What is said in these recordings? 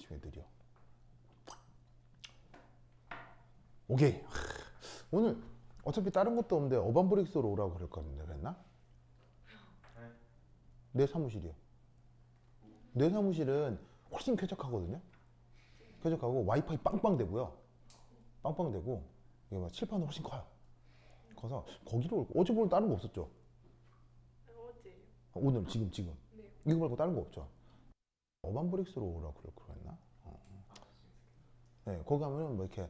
아침에 느려. 오케이. 오늘 어차피 다른 것도 없는데 어반브릭스로 오라고 그럴 건데 그랬나? 내 사무실이요. 내 사무실은 훨씬 쾌적하거든요. 쾌적하고 와이파이 빵빵 되고요. 빵빵 되고 이게 막 칠판은 훨씬 커요. 커서 거기로 어제 보면 다른 거 없었죠. 어제요. 오늘 지금 네. 이거 말고 다른 거 없죠. 어반브릭스로 오라고 그랬나? 네, 거기 가면은 뭐 이렇게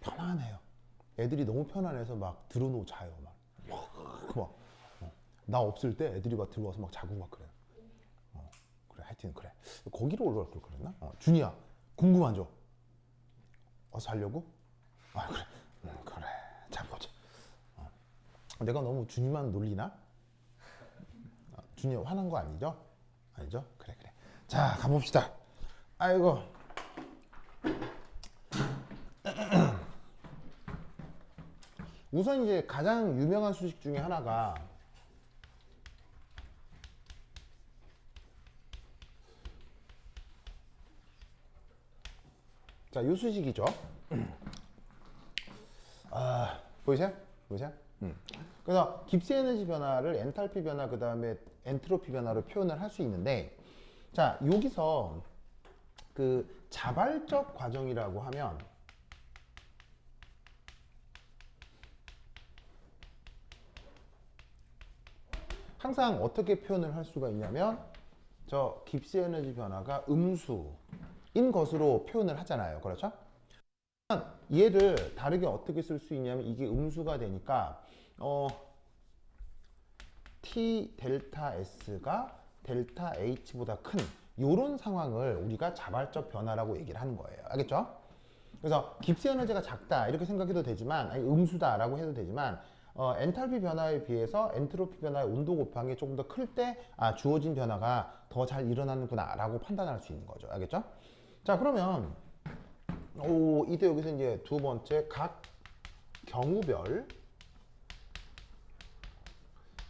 편안해요. 애들이 너무 편안해서 막 들어놓고 자요. 나 없을 때 애들이 막 들어와서 막 자고 막 그래요. 그래, 하여튼 그래. 거기로 올라갈 걸 그랬나? 준이야, 궁금하죠? 어서 하려고? 아, 그래. 그래. 자, 보자. 내가 너무 준이만 놀리나? 준이 화난 거 아니죠? 아니죠? 그래. 자, 가봅시다. 아이고. 우선 이제 가장 유명한 수식 중에 하나가 자, 요 수식이죠. 보이세요? 그래서 깁스 에너지 변화를 엔탈피 변화 그 다음에 엔트로피 변화로 표현을 할 수 있는데, 자, 여기서 그 자발적 과정이라고 하면 항상 어떻게 표현을 할 수가 있냐면, 저 깁스 에너지 변화가 음수인 것으로 표현을 하잖아요. 그렇죠? 얘를 다르게 어떻게 쓸 수 있냐면, 이게 음수가 되니까 T 델타 S가 델타 H보다 큰 이런 상황을 우리가 자발적 변화라고 얘기를 하는 거예요. 알겠죠? 그래서 깁스 에너지가 작다 이렇게 생각해도 되지만, 아니, 음수다라고 해도 되지만, 엔탈피 변화에 비해서 엔트로피 변화의 온도 곱하기 조금 더 클 때 주어진 변화가 더 잘 일어나는구나 라고 판단할 수 있는 거죠. 알겠죠? 자, 그러면 이때 여기서 이제 두 번째 각 경우별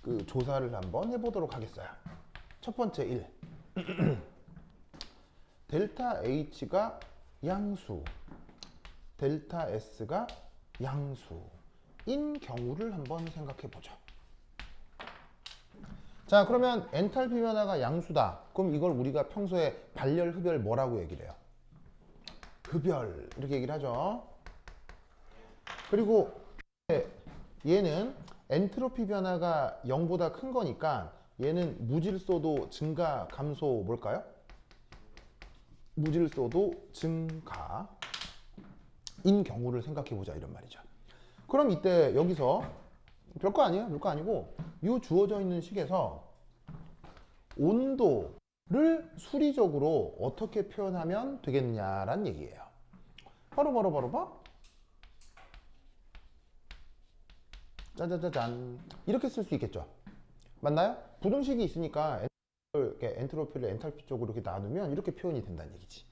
그 조사를 한번 해보도록 하겠어요. 첫 번째 1. 델타 H가 양수, 델타 S가 양수인 경우를 한번 생각해 보죠. 자, 그러면 엔탈피 변화가 양수다. 그럼 이걸 우리가 평소에 발열, 흡열 뭐라고 얘기를 해요? 흡열 이렇게 얘기를 하죠. 그리고 얘는 엔트로피 변화가 0보다 큰 거니까 얘는 무질소도 증가, 감소 뭘까요? 무질소도 증가인 경우를 생각해 보자 이런 말이죠. 그럼 이때 여기서 별거 아니에요. 별거 아니고 이 주어져 있는 식에서 온도를 수리적으로 어떻게 표현하면 되겠느냐라는 얘기예요. 바로 짜자자잔 이렇게 쓸 수 있겠죠. 맞나요? 부등식이 있으니까 엔트로피를 엔탈피 쪽으로 이렇게 나누면 이렇게 표현이 된다는 얘기지.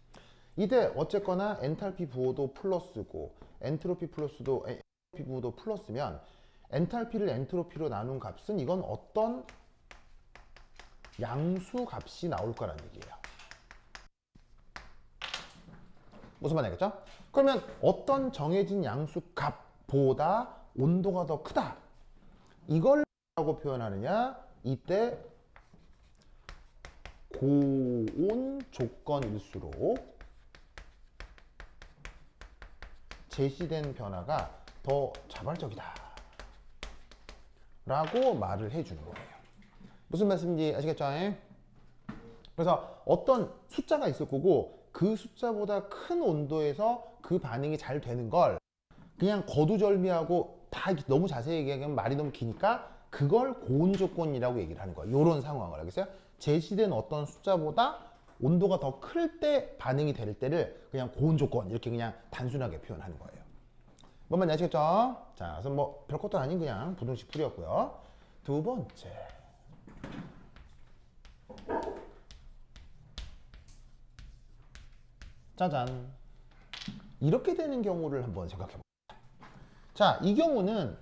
이때 어쨌거나 엔탈피 부호도 플러스고 엔트로피 부호도 플러스면 엔탈피를 엔트로피로 나눈 값은 이건 어떤 양수 값이 나올 거란 얘기예요. 무슨 말이겠죠? 그러면 어떤 정해진 양수 값보다 온도가 더 크다. 이걸 뭐라고 표현하느냐? 이때 고온 조건일수록 제시된 변화가 더 자발적이다 라고 말을 해주는 거예요. 무슨 말씀인지 아시겠죠? 그래서 어떤 숫자가 있을 거고 그 숫자보다 큰 온도에서 그 반응이 잘 되는 걸 그냥 거두절미하고 다 너무 자세히 얘기하면 말이 너무 기니까 그걸 고온 조건이라고 얘기를 하는 거예요. 이런 상황을. 알겠어요? 제시된 어떤 숫자보다 온도가 더 클 때 반응이 될 때를 그냥 고온 조건 이렇게 그냥 단순하게 표현하는 거예요. 뭔 말인지 아시겠죠? 자, 그래서 뭐 별것도 아닌 그냥 부등식 풀이었고요. 두 번째. 짜잔. 이렇게 되는 경우를 한번 생각해 봅시다. 자, 이 경우는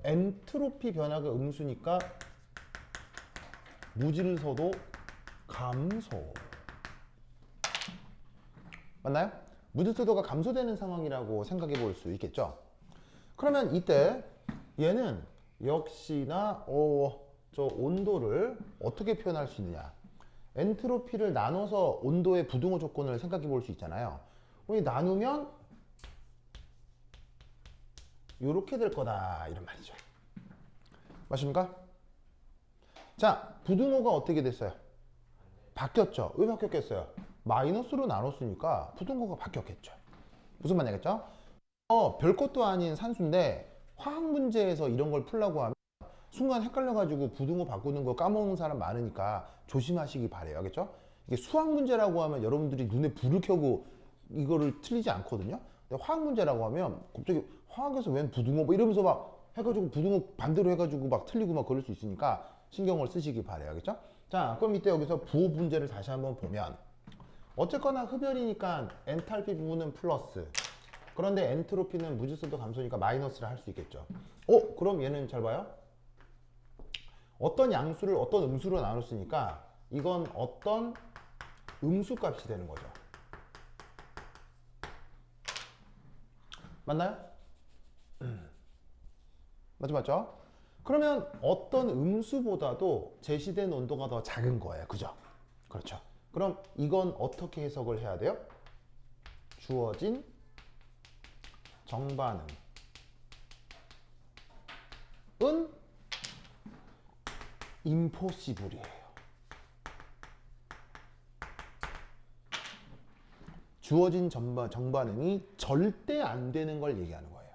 엔트로피 변화가 음수니까 무질서도 감소. 맞나요? 무질서도가 감소되는 상황이라고 생각해 볼 수 있겠죠. 그러면 이때 얘는 역시나 저 온도를 어떻게 표현할 수 있느냐. 엔트로피를 나눠서 온도의 부등호 조건을 생각해 볼 수 있잖아요. 우리 나누면 이렇게 될 거다 이런 말이죠. 맞습니까? 자, 부등호가 어떻게 됐어요? 바뀌었죠. 왜 바뀌었겠어요? 마이너스로 나눴으니까 부등호가 바뀌었겠죠. 무슨 말이겠죠? 별것도 아닌 산수인데 화학 문제에서 이런 걸 풀라고 하면 순간 헷갈려가지고 부등호 바꾸는 거 까먹는 사람 많으니까 조심하시기 바래요. 알겠죠? 이게 수학 문제라고 하면 여러분들이 눈에 불을 켜고 이거를 틀리지 않거든요. 근데 화학 문제라고 하면 갑자기 화학에서 웬 부등호 뭐 이러면서 막 해가지고 부등호 반대로 해가지고 막 틀리고 막 그럴 수 있으니까 신경을 쓰시기 바래요. 알겠죠? 자, 그럼 이때 여기서 부호 문제를 다시 한번 보면 어쨌거나 흡열이니까 엔탈피 부분은 플러스, 그런데 엔트로피는 무질서도 감소니까 마이너스를 할 수 있겠죠. 그럼 얘는 잘 봐요. 어떤 양수를 어떤 음수로 나눴으니까 이건 어떤 음수 값이 되는 거죠. 맞나요? 맞죠? 그러면 어떤 음수보다도 제시된 온도가 더 작은 거예요. 그죠? 그렇죠. 그럼 이건 어떻게 해석을 해야 돼요? 주어진 정반응은 impossible이에요. 주어진 정반응이 절대 안 되는 걸 얘기하는 거예요.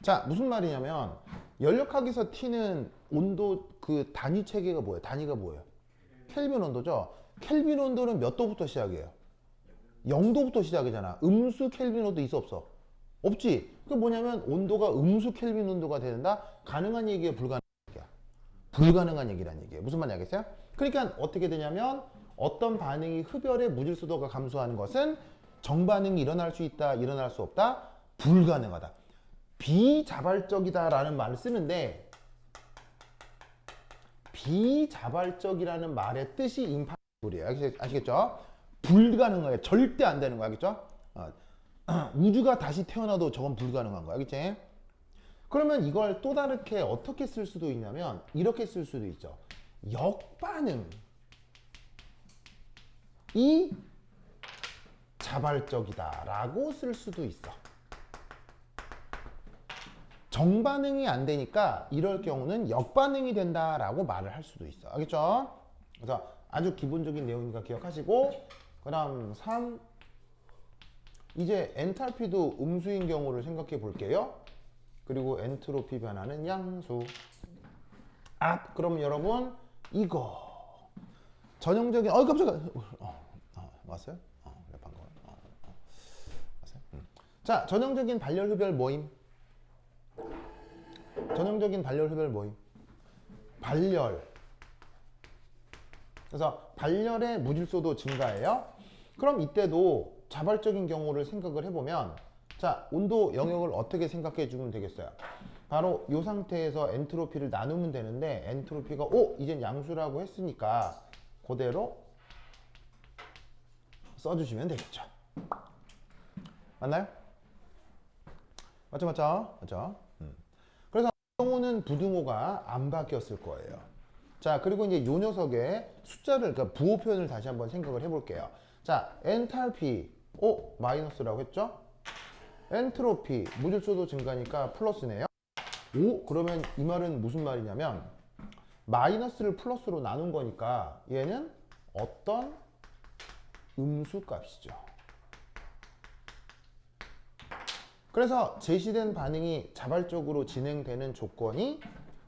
자, 무슨 말이냐면 연력학에서 T는 온도 그 단위 체계가 뭐예요? 단위가 뭐예요? 켈빈 온도죠. 켈빈 온도는 몇 도부터 시작이에요? 0도부터 시작이잖아. 음수 켈빈 온도 있어 없어? 없지. 그게 뭐냐면 온도가 음수 켈빈 온도가 된다? 가능한 얘기예요? 불가능한 얘기야? 불가능한 얘기란 얘기예요. 무슨 말인지 알겠어요? 그러니까 어떻게 되냐면 어떤 반응이 흡열의 무질서도가 감소하는 것은 정반응이 일어날 수 있다, 일어날 수 없다, 불가능하다. 비자발적이다라는 말을 쓰는데 비자발적이라는 말의 뜻이 임파서블이에요. 아시겠죠? 불가능해요. 절대 안 되는 거 알겠죠? 우주가 다시 태어나도 저건 불가능한 거야. 알겠지? 그러면 이걸 또 다르게 어떻게 쓸 수도 있냐면 이렇게 쓸 수도 있죠. 역반응이 자발적이다 라고 쓸 수도 있어. 정반응이 안 되니까 이럴 경우는 역반응이 된다라고 말을 할 수도 있어. 알겠죠? 그래서 아주 기본적인 내용이니까 기억하시고, 그 다음 3. 이제 엔탈피도 음수인 경우를 생각해 볼게요. 그리고 엔트로피 변화는 양수. 그러면 여러분 이거 전형적인 깜짝이야. 왔어요? 반가워요. 왔어요? 자, 전형적인 발열 흡열 모임. 전형적인 발열 흡열 모임. 발열. 그래서 발열의 무질서도 증가해요. 그럼 이때도 자발적인 경우를 생각을 해보면, 자, 온도 영역을 어떻게 생각해 주면 되겠어요? 바로 이 상태에서 엔트로피를 나누면 되는데, 엔트로피가 이젠 양수라고 했으니까 그대로 써주시면 되겠죠. 맞나요? 맞죠? 그래서 이 경우는 부등호가 안 바뀌었을 거예요. 자, 그리고 이제 이 녀석의 숫자를, 그러니까 부호 표현을 다시 한번 생각을 해볼게요. 자, 엔탈피, 마이너스라고 했죠? 엔트로피, 무질서도 증가니까 플러스네요. 그러면 이 말은 무슨 말이냐면, 마이너스를 플러스로 나눈 거니까 얘는 어떤 음수 값이죠. 그래서 제시된 반응이 자발적으로 진행되는 조건이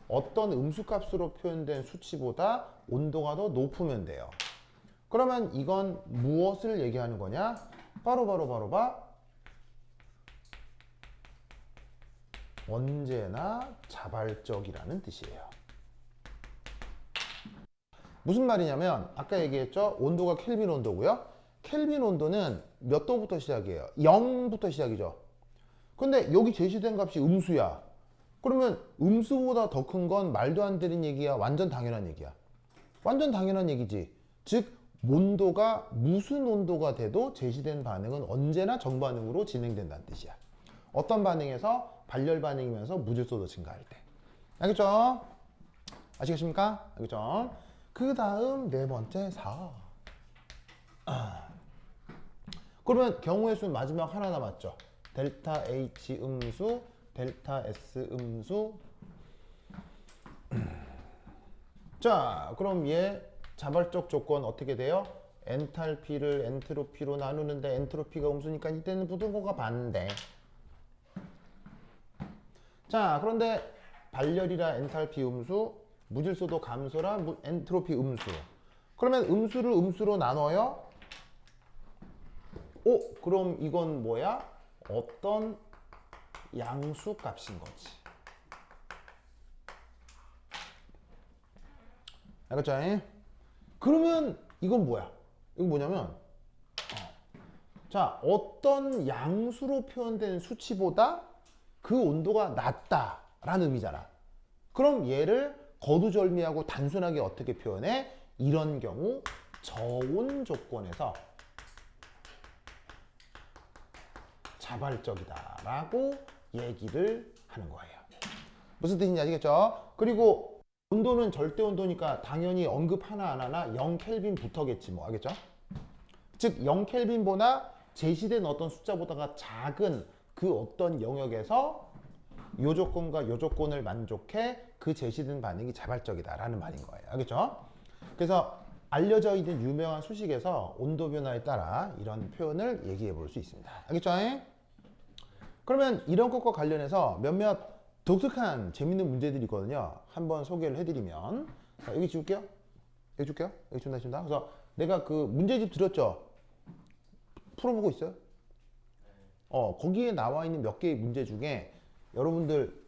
어떤 음수 값으로 표현된 수치보다 온도가 더 높으면 돼요. 그러면 이건 무엇을 얘기하는 거냐? 바로 언제나 자발적이라는 뜻이에요. 무슨 말이냐면 아까 얘기했죠? 온도가 켈빈 온도고요. 켈빈 온도는 몇 도부터 시작이에요? 0부터 시작이죠. 근데 여기 제시된 값이 음수야. 그러면 음수보다 더 큰 건 말도 안 되는 얘기야? 완전 당연한 얘기야? 완전 당연한 얘기지. 즉 온도가 무슨 온도가 돼도 제시된 반응은 언제나 정반응으로 진행된다는 뜻이야. 어떤 반응에서 발열 반응이면서 무질소도 증가할 때. 알겠죠? 아시겠습니까? 알겠죠? 그 다음 네 번째 4. 그러면 경우의 수 마지막 하나 남았죠. 델타 H 음수, 델타 S 음수. 자, 그럼 얘 자발적 조건 어떻게 돼요? 엔탈피를 엔트로피로 나누는데 엔트로피가 음수니까 이때는 부등호가 반대. 자, 그런데 발열이라 엔탈피 음수, 무질소도 감소라 엔트로피 음수. 그러면 음수를 음수로 나눠요? 오, 그럼 이건 뭐야? 어떤 양수 값인 거지. 알겠죠? 그러면 이건 뭐야? 이건 뭐냐면 자, 어떤 양수로 표현된 수치보다 그 온도가 낮다라는 의미잖아. 그럼 얘를 거두절미하고 단순하게 어떻게 표현해? 이런 경우 저온 조건에서 자발적이다라고 얘기를 하는 거예요. 무슨 뜻인지 아시겠죠? 그리고 온도는 절대 온도니까 당연히 언급 하나 안 하나 0켈빈부터겠지 뭐. 알겠죠? 즉 0켈빈보다 제시된 어떤 숫자보다가 작은 그 어떤 영역에서 요 조건과 요 조건을 만족해 그 제시된 반응이 자발적이다라는 말인 거예요. 알겠죠? 그래서 알려져 있는 유명한 수식에서 온도 변화에 따라 이런 표현을 얘기해 볼 수 있습니다. 알겠죠? 그러면 이런 것과 관련해서 몇몇 독특한 재밌는 문제들이 있거든요. 한번 소개를 해드리면, 자, 여기 지울게요. 여기 줄게요. 여기 준다. 그래서 내가 그 문제집 드렸죠. 풀어보고 있어요. 거기에 나와 있는 몇 개의 문제 중에 여러분들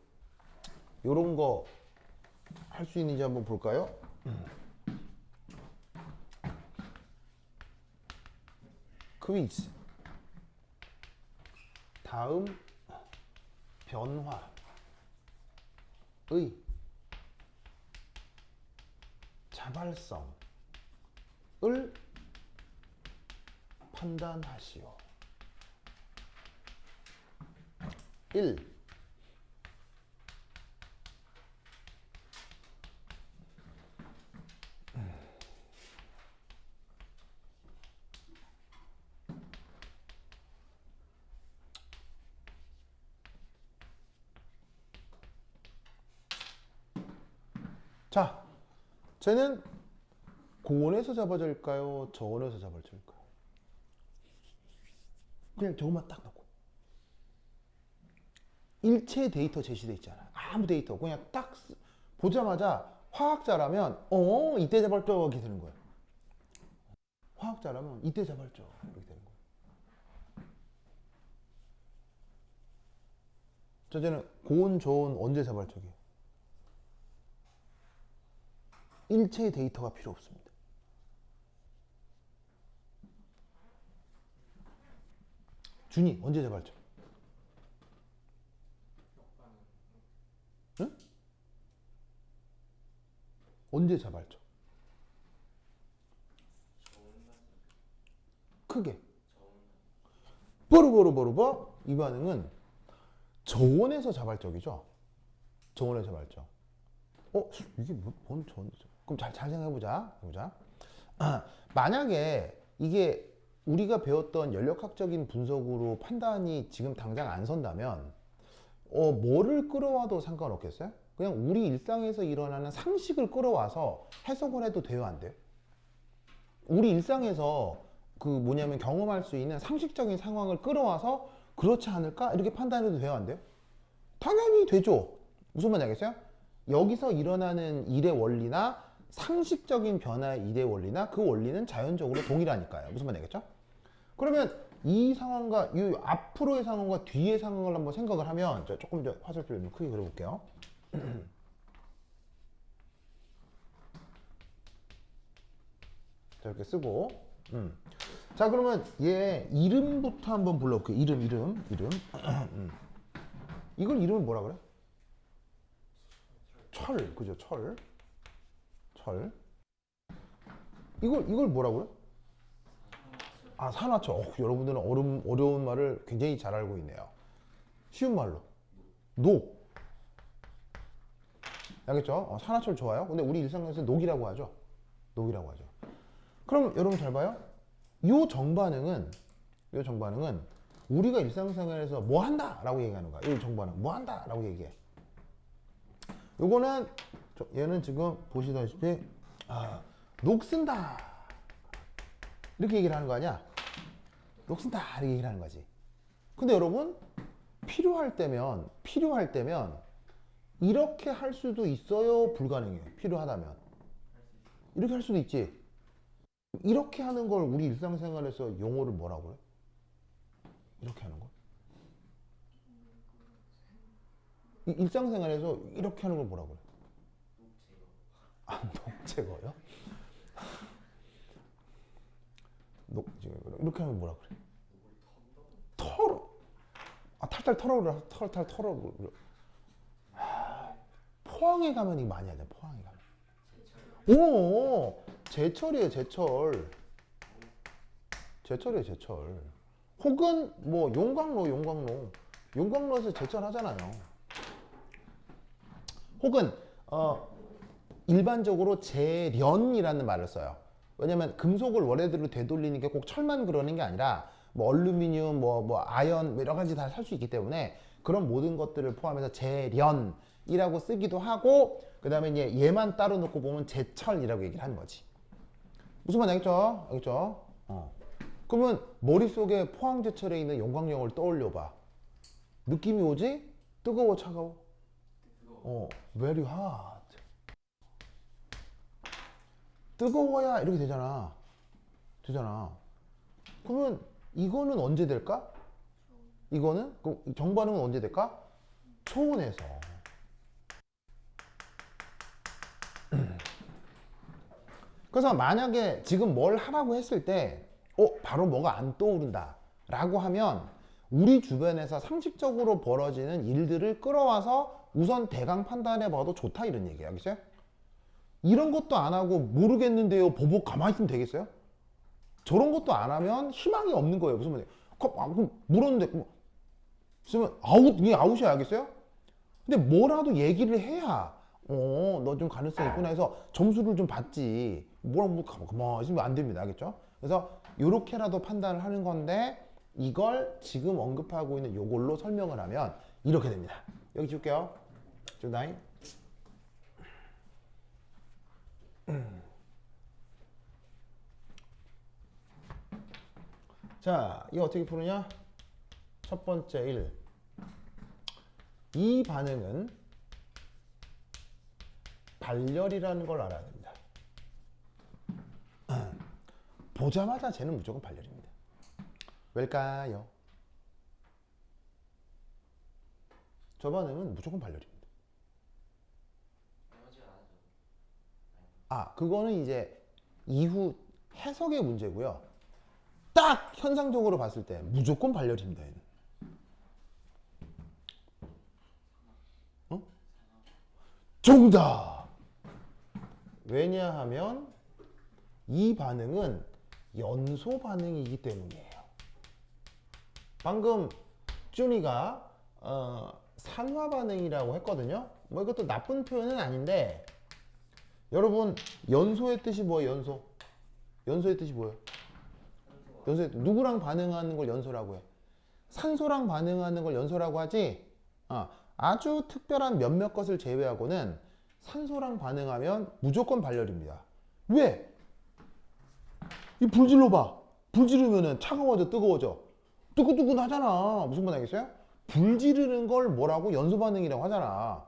요런 거 할 수 있는지 한번 볼까요? 퀴즈. 다음 변화의 자발성을 판단하시오. 1. 자, 쟤는 고온에서 잡아질까요? 저온에서 잡아질까요? 그냥 저것만 딱 넣고 일체 데이터 제시돼 있잖아. 아무 데이터 그냥 딱 보자마자 화학자라면 이때 자발적이 되는 거야. 화학자라면 이때 자발적 이렇게 되는 거야. 쟤는 고온, 저온 언제 자발적이에요? 일체의 데이터가 필요 없습니다. 준이 언제 자발적? 응? 언제 자발적? 크게. 버르버르 이 반응은 저온에서 자발적이죠. 저온에서 자발적. 이게 뭔 저온이죠? 그럼 잘 생각해보자. 만약에 이게 우리가 배웠던 연력학적인 분석으로 판단이 지금 당장 안 선다면 뭐를 끌어와도 상관없겠어요? 그냥 우리 일상에서 일어나는 상식을 끌어와서 해석을 해도 돼요, 안 돼요? 우리 일상에서 그 뭐냐면 경험할 수 있는 상식적인 상황을 끌어와서 그렇지 않을까? 이렇게 판단해도 돼요, 안 돼요? 당연히 되죠. 무슨 말인지 알겠어요? 여기서 일어나는 일의 원리나 상식적인 변화의 일의 원리나 그 원리는 자연적으로 동일하니까요. 무슨 말인지 알겠죠? 그러면 이 상황과 이 앞으로의 상황과 뒤의 상황을 한번 생각을 하면 조금 더 화살표를 좀 크게 그려볼게요. 자, 이렇게 쓰고 자, 그러면 얘 이름부터 한번 불러볼게요. 이름 이걸 이름을 뭐라 그래? 철, 그죠? 철. 이걸 뭐라 그래? 아, 산화철. 여러분들은 어려운 말을 굉장히 잘 알고 있네요. 쉬운 말로. 녹. 알겠죠? 산화철 좋아요. 근데 우리 일상에서 녹이라고 하죠. 녹이라고 하죠. 그럼 여러분 잘 봐요. 요 정반응은 우리가 일상생활에서 뭐 한다 라고 얘기하는 거야. 이 정반응 뭐 한다 라고 얘기해. 요거는 얘는 지금 보시다시피 녹쓴다 이렇게 얘기를 하는 거 아니야. 녹쓴다 이렇게 얘기를 하는 거지. 근데 여러분 필요할 때면 이렇게 할 수도 있어요, 불가능해요? 필요하다면 이렇게 할 수도 있지. 이렇게 하는 걸 우리 일상생활에서 용어를 뭐라고 해? 이렇게 하는 거? 일상생활에서 이렇게 하는 걸 뭐라고 그래? 녹제거요? 녹제거. 이렇게 하면 뭐라 그래? 털어. 탈탈 털어버려. 탈탈 털어버려. 포항에 가면 이거 많이 하잖아. 포항에 가면. 오, 제철이에요. 제철이에요. 제철. 혹은 뭐 용광로에서 제철 하잖아요. 혹은 일반적으로 재련이라는 말을 써요. 왜냐면 금속을 원래대로 되돌리는 게 꼭 철만 그러는 게 아니라 뭐 얼루미늄, 뭐 아연 여러 가지 다 살 수 있기 때문에 그런 모든 것들을 포함해서 재련이라고 쓰기도 하고, 그 다음에 이제 얘만 따로 놓고 보면 제철이라고 얘기를 하는 거지. 무슨 말 알겠죠? 알겠죠? 그러면 머릿속에 포항제철에 있는 용광로를 떠올려봐. 느낌이 오지? 뜨거워, 차가워? very hot. 뜨거워야 이렇게 되잖아. 그러면 이거는 언제 될까? 이거는 정반응은 언제 될까? 초온에서. 그래서 만약에 지금 뭘 하라고 했을 때 바로 뭐가 안 떠오른다 라고 하면 우리 주변에서 상식적으로 벌어지는 일들을 끌어와서 우선 대강 판단해 봐도 좋다 이런 얘기야. 알겠어요? 이런 것도 안 하고 모르겠는데요 보고 가만히 있으면 되겠어요? 저런 것도 안 하면 희망이 없는 거예요. 무슨 말이에요? 그럼 물었는데 있으면 이게 아웃이야. 알겠어요? 근데 뭐라도 얘기를 해야 너 좀 가능성이 있구나 해서 점수를 좀 받지. 뭐라고 가만히 있으면 안 됩니다. 알겠죠? 그래서 이렇게라도 판단을 하는 건데 이걸 지금 언급하고 있는 요걸로 설명을 하면 이렇게 됩니다. 여기 지울게요. 주다잉. 자, 이거 어떻게 푸느냐? 첫 번째 1. 이 반응은 발열이라는 걸 알아야 됩니다. 보자마자 쟤는 무조건 발열입니다. 왜일까요? 저 반응은 무조건 발열입니다. 그거는 이제 이후 해석의 문제고요. 딱 현상적으로 봤을 때 무조건 발열입니다. 얘는. 정답! 왜냐하면 이 반응은 연소 반응이기 때문이에요. 방금 준이가 산화 반응이라고 했거든요. 뭐 이것도 나쁜 표현은 아닌데, 여러분 연소의 뜻이 뭐예요? 연소의 뜻이 뭐예요? 누구랑 반응하는 걸 연소라고 해? 산소랑 반응하는 걸 연소라고 하지. 아주 특별한 몇몇 것을 제외하고는 산소랑 반응하면 무조건 발열입니다. 왜? 이 불 질러봐. 불 지르면은 차가워져, 뜨거워져. 뜨끈뜨끈하잖아. 무슨 말 알겠어요? 불 지르는 걸 뭐라고? 연소 반응이라고 하잖아.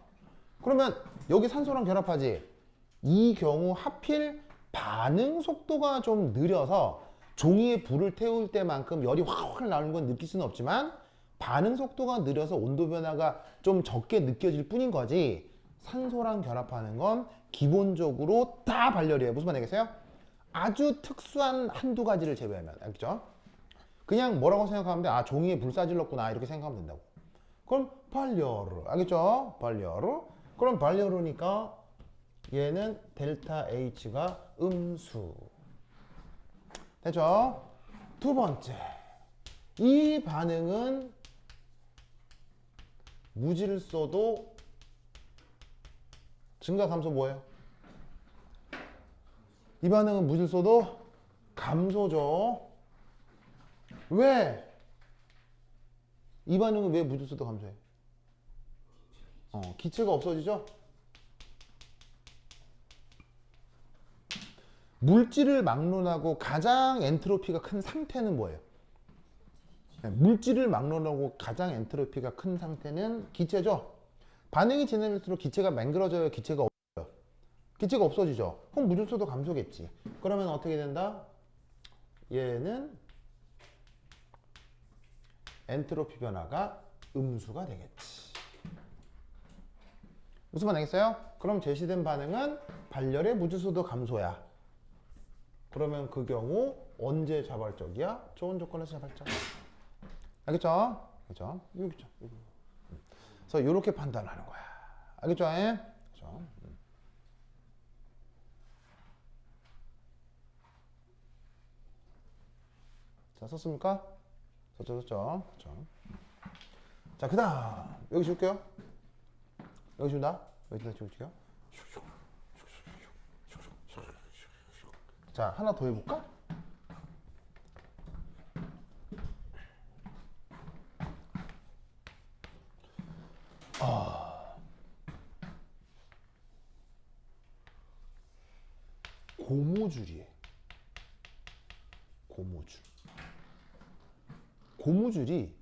그러면 여기 산소랑 결합하지. 이 경우 하필 반응 속도가 좀 느려서 종이에 불을 태울 때만큼 열이 확 나오는 건 느낄 수는 없지만 반응 속도가 느려서 온도 변화가 좀 적게 느껴질 뿐인 거지, 산소랑 결합하는 건 기본적으로 다 발열이에요. 무슨 말 알겠어요? 아주 특수한 한두 가지를 제외하면. 알겠죠? 그냥 뭐라고 생각하면 돼? 종이에 불 싸질렀구나 이렇게 생각하면 된다고. 그럼 발열을. 알겠죠? 발열을. 그럼 발열이니까 얘는 델타 H가 음수. 됐죠? 두 번째, 이 반응은 무질서도 증가 감소 뭐예요? 이 반응은 무질서도 감소죠. 왜? 이 반응은 왜 무질서도 감소해? 기체가 없어지죠? 물질을 막론하고 가장 엔트로피가 큰 상태는 뭐예요? 물질을 막론하고 가장 엔트로피가 큰 상태는 기체죠. 반응이 진행될수록 기체가 맹그러져요, 기체가 없어요? 기체가 없어지죠. 그럼 무질서도 감소겠지. 그러면 어떻게 된다? 얘는 엔트로피 변화가 음수가 되겠지. 무슨 말 알겠어요? 그럼 제시된 반응은 발열의 무질서도 감소야. 그러면 그 경우 언제 자발적이야? 좋은 조건에서 자발적. 알겠죠? 그죠? 여기죠. 그래서 이렇게 판단하는 거야. 알겠죠? 그죠? 자, 썼습니까? 썼죠? 그죠? 자, 그 다음. 여기 줄게요. 여기 준다. 여기다 줄게요. 자, 하나 더 해볼까? 고무줄이에요. 고무줄. 고무줄이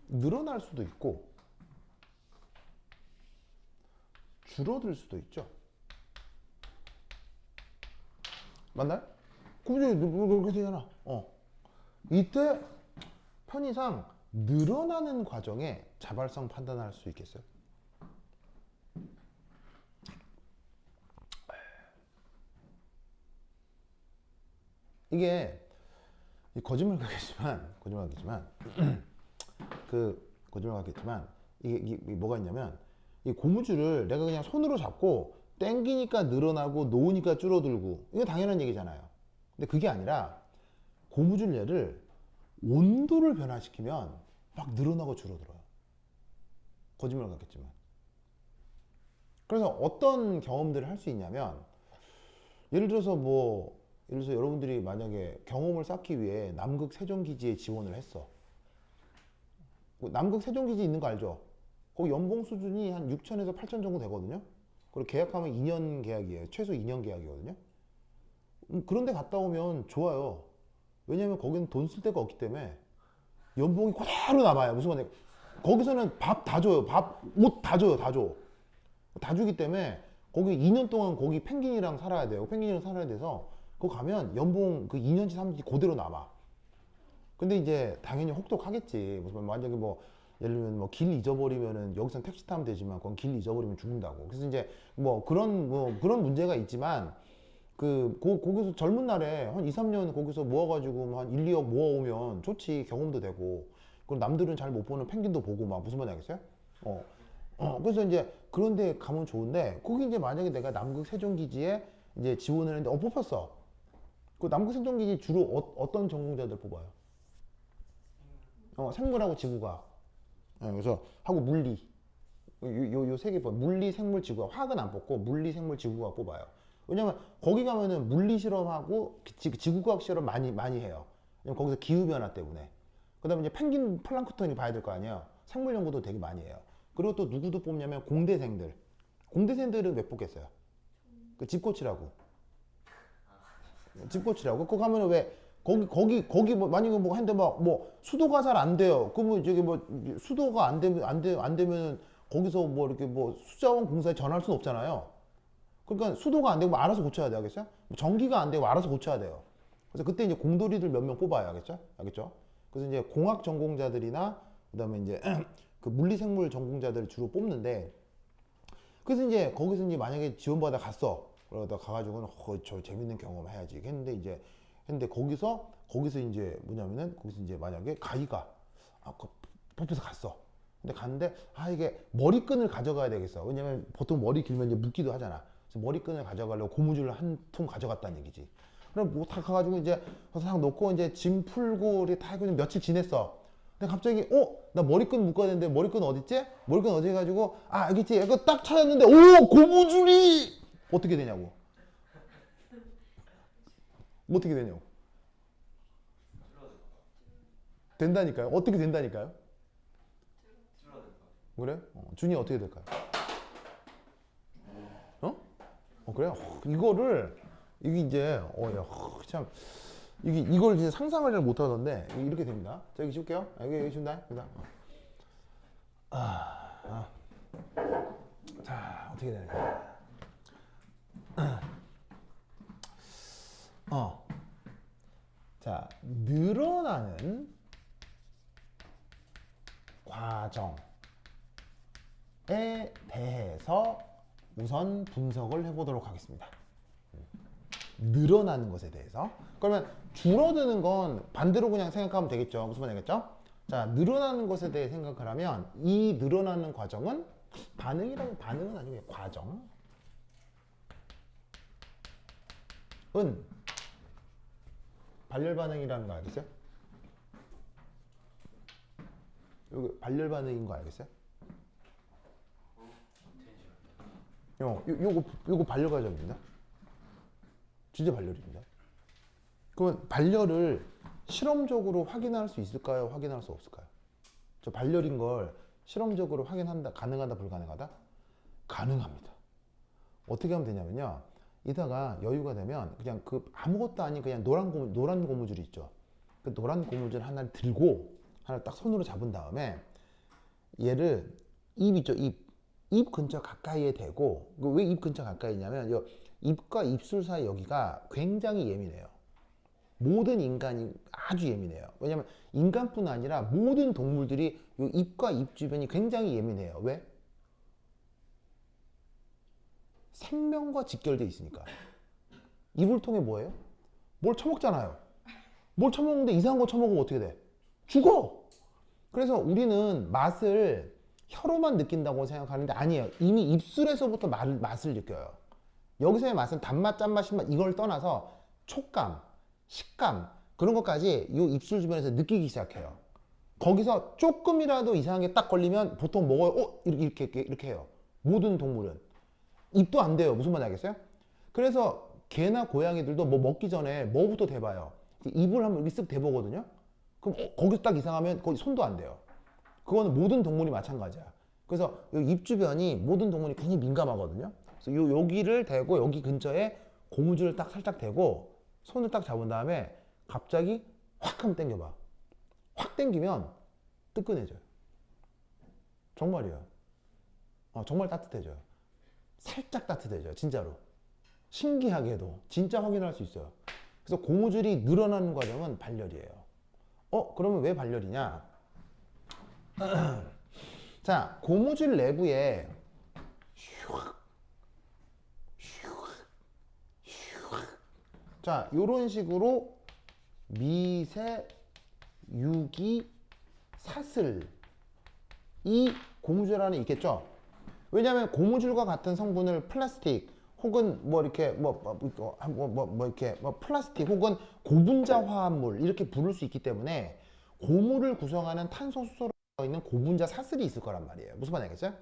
늘어날 수도 있고 줄어들 수도 있죠. 맞나요? 고무줄이 그렇게 되잖아. 이때 편의상 늘어나는 과정에 자발성 판단할 수 있겠어요? 이게 거짓말 같겠지만 거짓말 같겠지만 이게 뭐가 있냐면 이 고무줄을 내가 그냥 손으로 잡고 당기니까 늘어나고 놓으니까 줄어들고 이거 당연한 얘기잖아요. 근데 그게 아니라 고무줄 얘를 온도를 변화시키면 막 늘어나고 줄어들어요. 거짓말 같겠지만. 그래서 어떤 경험들을 할 수 있냐면 예를 들어서 여러분들이 만약에 경험을 쌓기 위해 남극 세종기지에 지원을 했어. 남극 세종기지 있는 거 알죠? 거기 연봉 수준이 한 6천에서 8천 정도 되거든요. 그리고 계약하면 2년 계약이에요. 최소 2년 계약이거든요. 그런데 갔다 오면 좋아요. 왜냐면 거기는 돈 쓸 데가 없기 때문에 연봉이 그대로 남아요. 무슨 말이야? 거기서는 밥 다 줘요. 옷 다 줘요. 다 줘. 다 주기 때문에 거기 2년 동안 거기 펭귄이랑 살아야 돼요. 펭귄이랑 살아야 돼서 거기 가면 연봉 그 2년치 3년치 그대로 남아. 근데 이제 당연히 혹독하겠지. 무슨 만약에 예를 들면 길 잊어버리면은 여기선 택시 타면 되지만 그건 길 잊어버리면 죽는다고. 그래서 이제 그런 문제가 있지만 거기서 젊은 날에 한 2, 3년 거기서 모아가지고 한 1, 2억 모아오면 좋지. 경험도 되고. 그리고 남들은 잘 못 보는 펭귄도 보고 막 무슨 말인지 알겠어요? 그래서 이제 그런데 가면 좋은데 거기 이제 만약에 내가 남극 세종기지에 이제 지원을 했는데 뽑혔어. 그 남극 세종기지 주로 어떤 전공자들 뽑아요? 생물하고 지구과학. 그래서 하고 물리. 요 세 개 뽑아요. 물리, 생물, 지구과학. 화학은 안 뽑고 물리, 생물, 지구과학 뽑아요. 왜냐면 거기 가면은 물리 실험하고 지구과학 실험 많이 해요. 왜냐면 거기서 기후 변화 때문에. 그다음에 이제 펭귄 플랑크톤이 봐야 될 거 아니에요. 생물 연구도 되게 많이 해요. 그리고 또 누구도 뽑냐면 공대생들. 공대생들은 왜 뽑겠어요? 그 집고치라고. 집고치라고. 그거 가면은 왜 거기 만약에 했는데 수도가 잘 안 돼요. 그러면 저기 수도가 안 되면 거기서 이렇게 수자원 공사에 전할 수는 없잖아요. 그러니까 수도가 안 되고 알아서 고쳐야 돼. 알겠어요? 전기가 안 되고 알아서 고쳐야 돼요. 그래서 그때 이제 공돌이들 몇 명 뽑아요. 알겠죠? 그래서 이제 공학 전공자들이나 그다음에 이제 그 물리생물 전공자들을 주로 뽑는데 그래서 이제 거기서 이제 만약에 지원받아 갔어. 그러다 가가지고는 저 재밌는 경험 해야지 했는데 거기서 이제 뭐냐면은 거기서 이제 만약에 가이가 뽑혀서 갔어. 근데 갔는데 이게 머리끈을 가져가야 되겠어. 왜냐면 보통 머리 길면 이제 묶기도 하잖아. 그래서 머리끈을 가져가려고 고무줄을 한 통 가져갔다는 얘기지. 그럼 뭐 다 가가지고 이제 딱 놓고 이제 짐 풀고 우리 다 그냥 며칠 지냈어. 근데 갑자기 나 머리끈 묶어야 되는데 머리끈 어딨지? 머리끈 어디 해가지고 여기 있지. 이거 딱 찾았는데 고무줄이 어떻게 되냐고. 어떻게 되냐고. 된다니까요. 어떻게 된다니까요. 그래? 준이 어떻게 될까요? 그래요? 이거를 이게 이제 야, 참 이걸 이제 상상을 잘 못하던데 이렇게 됩니다. 자, 여기 줄게요. 여기 준다. 자, 어떻게 되냐? 자, 늘어나는 과정에 대해서 우선 분석을 해보도록 하겠습니다. 늘어나는 것에 대해서. 그러면 줄어드는 건 반대로 그냥 생각하면 되겠죠. 무슨 말이겠죠? 자, 늘어나는 것에 대해 생각을 하면 이 늘어나는 과정은 반응은 아니고 과정은 발열 반응이라는 거 알겠어요? 여기 발열 반응인 거 알겠어요? 요거 발열 과정입니다. 진짜 발열입니다. 그러면 발열을 실험적으로 확인할 수 있을까요? 확인할 수 없을까요? 저 발열인 걸 실험적으로 가능하다, 불가능하다? 가능합니다. 어떻게 하면 되냐면요. 이따가 여유가 되면 그냥 아무것도 아닌 그냥 노란 고무줄이 있죠. 그 노란 고무줄 하나를 들고 하나를 딱 손으로 잡은 다음에 얘를 입 있죠. 입 근처 가까이에 대고, 왜 입 근처 가까이 있냐면 입과 입술 사이 여기가 굉장히 예민해요. 모든 인간이 아주 예민해요. 왜냐면 인간뿐 아니라 모든 동물들이 이 입과 입 주변이 굉장히 예민해요. 왜? 생명과 직결되어 있으니까. 입을 통해 뭐예요? 뭘 처먹잖아요. 뭘 처먹는데 이상한 거 처먹으면 어떻게 돼? 죽어! 그래서 우리는 맛을 혀로만 느낀다고 생각하는데 아니에요. 이미 입술에서부터 맛을 느껴요. 여기서의 맛은 단맛, 짠맛, 신맛 이걸 떠나서 촉감, 식감 그런 것까지 이 입술 주변에서 느끼기 시작해요. 거기서 조금이라도 이상한 게 딱 걸리면 보통 먹어요. 이렇게 해요. 모든 동물은. 입도 안 돼요. 무슨 말인지 알겠어요? 그래서 개나 고양이들도 뭐 먹기 전에 뭐부터 대봐요. 입을 한번 이렇게 쓱 대보거든요. 그럼 거기서 딱 이상하면 거기 손도 안 돼요. 그거는 모든 동물이 마찬가지야. 그래서 입 주변이 모든 동물이 굉장히 민감하거든요. 그래서 여기를 대고 여기 근처에 고무줄을 딱 살짝 대고 손을 딱 잡은 다음에 갑자기 확 하면 당겨봐. 확 당기면 뜨끈해져요. 정말이에요. 정말 따뜻해져요. 살짝 따뜻해져요. 진짜로. 신기하게도 진짜 확인할 수 있어요. 그래서 고무줄이 늘어나는 과정은 발열이에요. 그러면 왜 발열이냐? 자, 고무줄 내부에 자, 요런 식으로 미세 유기 사슬이 고무줄 안에 있겠죠? 왜냐하면 고무줄과 같은 성분을 플라스틱 혹은 뭐 이렇게 이렇게 플라스틱 혹은 고분자 화합물 이렇게 부를 수 있기 때문에 고무를 구성하는 탄소 수소로 있는 고분자 사슬이 있을 거란 말이에요. 무슨 말인지 알겠어요?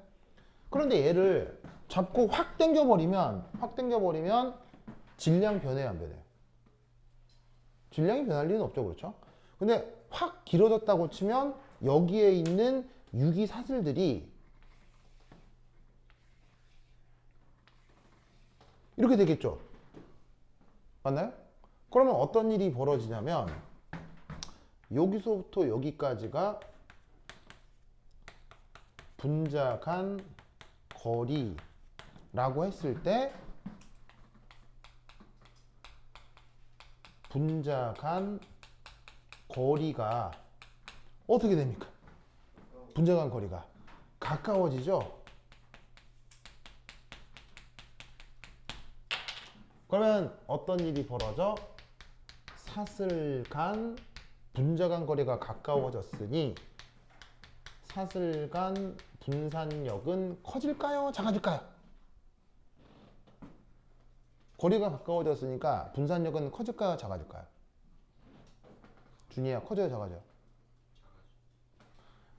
그런데 얘를 잡고 확 당겨버리면 질량 변해요, 안 변해요? 질량이 변할 리는 없죠, 그렇죠? 근데 확 길어졌다고 치면 여기에 있는 유기 사슬들이 이렇게 되겠죠? 맞나요? 그러면 어떤 일이 벌어지냐면 여기서부터 여기까지가 분자간 거리라고 했을 때 분자간 거리가 어떻게 됩니까? 분자간 거리가 가까워지죠? 그러면 어떤 일이 벌어져? 사슬 간 분자간 거리가 가까워졌으니 샷을 간 분산력은 커질까요? 작아질까요? 거리가 가까워졌으니까 분산력은 커질까요? 작아질까요? 준이야, 커져요? 작아져요?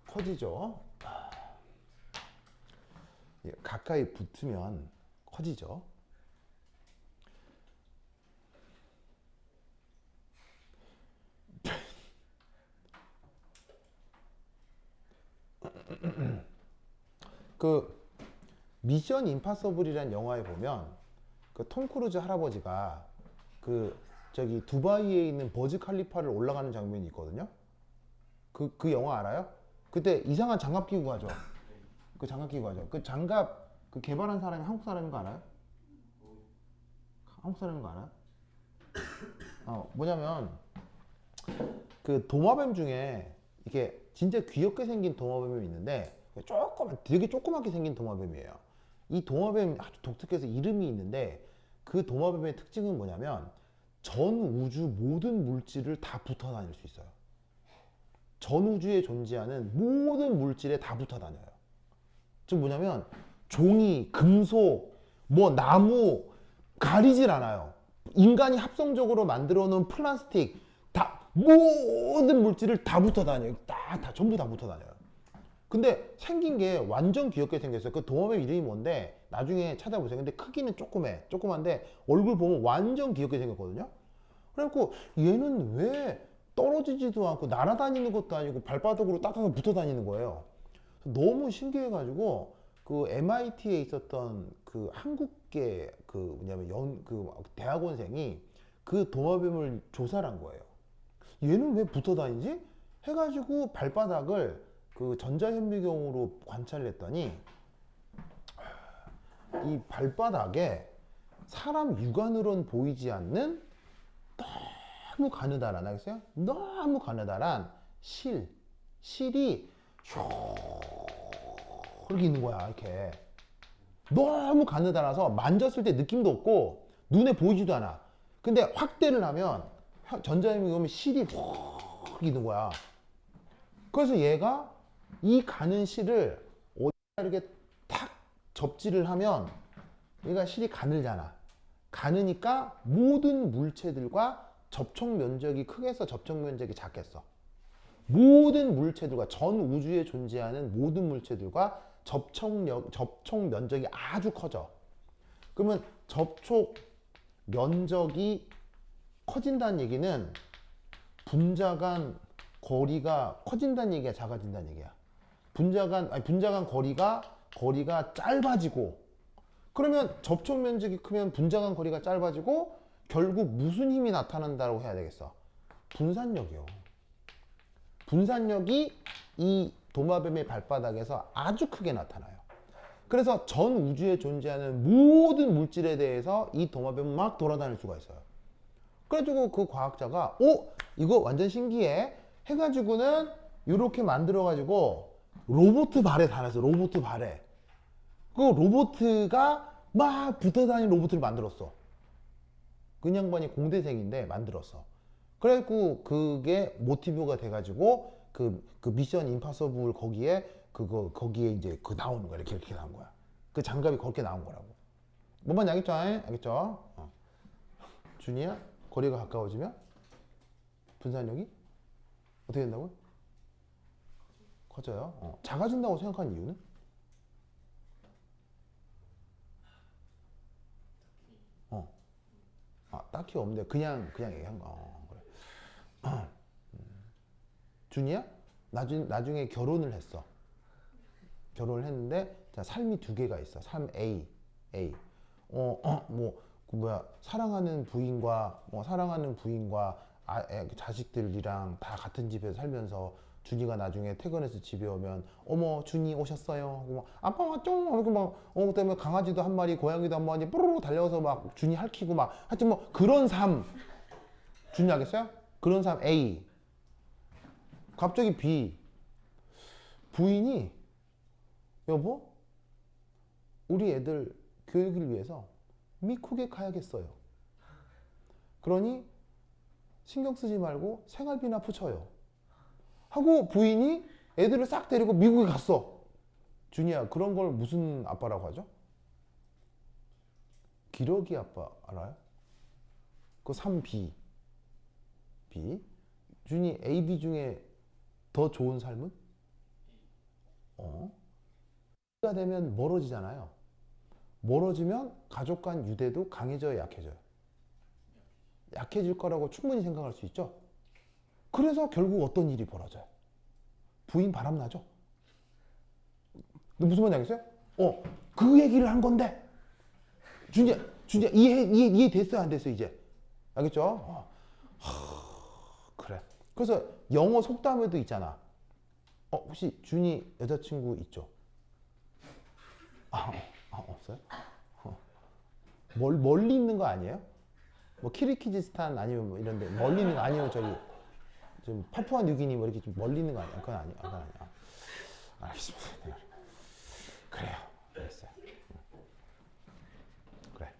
커지죠. 예, 가까이 붙으면 커지죠. 그 미션 임파서블이라는 영화에 보면 그 톰 크루즈 할아버지가 그 저기 두바이에 있는 버즈 칼리파를 올라가는 장면이 있거든요. 그 영화 알아요? 그때 이상한 장갑 끼고 가죠. 그 장갑 끼고 가죠. 그 장갑 그 개발한 사람이 한국 사람인 거 알아요? 한국 사람인 거 알아요? 뭐냐면 그 도마뱀 중에 이게 진짜 귀엽게 생긴 도마뱀이 있는데 되게 조그맣게 생긴 도마뱀이에요. 이 도마뱀 아주 독특해서 이름이 있는데 그 도마뱀의 특징은 뭐냐면 전 우주 모든 물질을 다 붙어 다닐 수 있어요. 전 우주에 존재하는 모든 물질에 다 붙어 다녀요. 즉 뭐냐면 종이, 금속, 뭐 나무 가리질 않아요. 인간이 합성적으로 만들어 놓은 플라스틱 다 모든 물질을 다 붙어 다녀요. 다 전부 다 붙어 다녀요. 근데 생긴 게 완전 귀엽게 생겼어요. 그 도마뱀 이름이 뭔데 나중에 찾아보세요. 근데 크기는 조그만데 얼굴 보면 완전 귀엽게 생겼거든요. 그래갖고 얘는 왜 떨어지지도 않고 날아다니는 것도 아니고 발바닥으로 따뜻하게 붙어 다니는 거예요. 너무 신기해가지고 그 MIT에 있었던 그 한국계 그 뭐냐면 그 대학원생이 그 도마뱀을 조사를 한 거예요. 얘는 왜 붙어 다니지? 해가지고 발바닥을 그 전자현미경으로 관찰을 했더니 이 발바닥에 사람 육안으로는 보이지 않는 너무 가느다란, 알겠어요? 너무 가느다란 실이 이렇게 있는 거야. 이렇게 너무 가느다라서 만졌을 때 느낌도 없고 눈에 보이지도 않아. 근데 확대를 하면 전자현미경에 실이 확 있는 거야. 그래서 얘가 이 가는 실을 어디다 이렇게 탁 접지를 하면 얘가 실이 가늘잖아. 가느니까 모든 물체들과 접촉 면적이 크겠어, 접촉 면적이 작겠어? 모든 물체들과 전 우주에 존재하는 모든 물체들과 접촉 면적이 아주 커져. 그러면 접촉 면적이 커진다는 얘기는 분자 간 거리가 커진다는 얘기야, 작아진다는 얘기야? 분자 간 거리가 짧아지고, 그러면 접촉 면적이 크면 분자 간 거리가 짧아지고 결국 무슨 힘이 나타난다고 해야 되겠어? 분산력이요. 분산력이 이 도마뱀의 발바닥에서 아주 크게 나타나요. 그래서 전 우주에 존재하는 모든 물질에 대해서 이 도마뱀은 막 돌아다닐 수가 있어요. 그래가지고 그 과학자가 이거 완전 신기해 해가지고는 이렇게 만들어가지고 로봇 발에 달았어. 로봇 발에. 그 로봇가 막 붙어다니는 로봇을 만들었어. 그 양반이 공대생인데 만들었어. 그래갖고 그게 모티브가 돼가지고 그 미션 임파서블 거기에 이제 그 나오는 거야. 이렇게 나온 거야. 그 장갑이 그렇게 나온 거라고. 뭔 말인지 알겠죠? 알겠죠? 준이야? 거리가 가까워지면 분산력이 어떻게 된다고요? 커져요. 작아진다고 생각하는 이유는? 딱히 없는데 그냥 얘기한 거. 그래. 준이야? 나중에 결혼을 했어. 결혼을 했는데 자, 삶이 두 개가 있어. 삶 A. 사랑하는 부인과 자식들이랑 다 같은 집에서 살면서 준이가 나중에 퇴근해서 집에 오면 어머 준이 오셨어요 하고 막 아빠 왔죠 이렇게 막 그다음에 강아지도 한 마리 고양이도 한 마리 뽀로로 달려서 막 준이 핥히고 막 하여튼 뭐 그런 삶 준이 알겠어요? 그런 삶 A. 갑자기 B. 부인이 여보 우리 애들 교육을 위해서 미국에 가야겠어요. 그러니 신경 쓰지 말고 생활비나 붙여요. 하고 부인이 애들을 싹 데리고 미국에 갔어. 준이야, 그런 걸 무슨 아빠라고 하죠? 기러기 아빠 알아요? 그 3B. B. 준이 A, B 중에 더 좋은 삶은? B가 되면 멀어지잖아요. 멀어지면 가족 간 유대도 강해져요, 약해져요? 약해질 거라고 충분히 생각할 수 있죠. 그래서 결국 어떤 일이 벌어져요? 부인 바람나죠. 무슨 말인지 알겠어요? 그 얘기를 한 건데 준이야 이해됐어요, 안 됐어요 이제? 알겠죠? 그래. 그래서 영어 속담에도 있잖아. 혹시 준이 여자친구 있죠? 없어요? 멀리 있는 거 아니에요? 뭐 키르키즈스탄 아니면 뭐 이런데 멀리 있는 거 아니에요? 저기 좀 파푸아 뉴기니 뭐 이렇게 좀 멀리 있는 거 아니야? 그건 아니야. 그건 아니야. 알겠습니다. 그래요. 알겠어요. 그래.